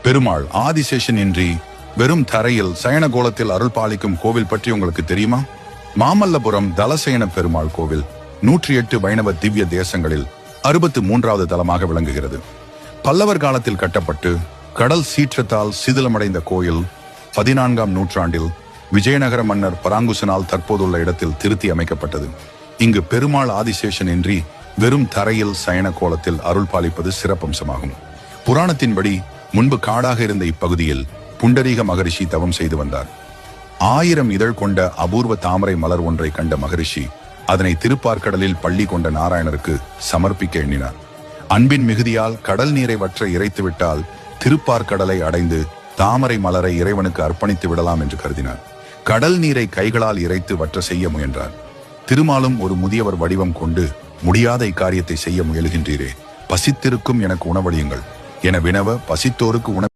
பெருமாள் ஆதிசேஷன் இன்றி வெறும் தரையில் சயன கோலத்தில் அருள் பாலிக்கும் கோவில் பற்றி உங்களுக்கு தெரியுமா? மாமல்லபுரம் தலசயன பெருமாள் கோவில் 108 வைணவ திவ்ய தேசங்களில் 63வது தலமாக விளங்குகிறது. பல்லவர் காலத்தில் கட்டப்பட்டு கடல் சீற்றத்தால் சிதிலமடைந்த கோயில் 14ஆம் நூற்றாண்டில் விஜயநகர மன்னர் பராங்குசனால் தற்போதுள்ள இடத்தில் திருத்தி அமைக்கப்பட்டது. இங்கு பெருமாள் ஆதிசேஷன் இன்றி வெறும் தரையில் சயன கோலத்தில் அருள் பாலிப்பது சிறப்பம்சமாகும். புராணத்தின்படி முன்பு காடாக இருந்த இப்பகுதியில் புண்டரீக மகரிஷி தவம் செய்து வந்தார். 1000 இதழ் கொண்ட அபூர்வ தாமரை மலர் ஒன்றை கண்ட மகரிஷி அதனை திருப்பார்கடலில் பள்ளி கொண்ட நாராயணருக்கு சமர்ப்பிக்க எண்ணினார். அன்பின் மிகுதியால் கடல் நீரை வற்ற இறைத்து விட்டால் திருப்பார்கடலை அடைந்து தாமரை மலரை இறைவனுக்கு அர்ப்பணித்து விடலாம் என்று கருதினார். கடல் நீரை கைகளால் இறைத்து வற்ற செய்ய முயன்றார். திருமாலும் ஒரு முதியவர் வடிவம் கொண்டு, முடியாத இக்காரியத்தை செய்ய முயலுகின்றீரே, பசித்திருக்கும் எனக்கு உணவளியுங்கள் என வினவ, பசித்தோருக்கு உணவு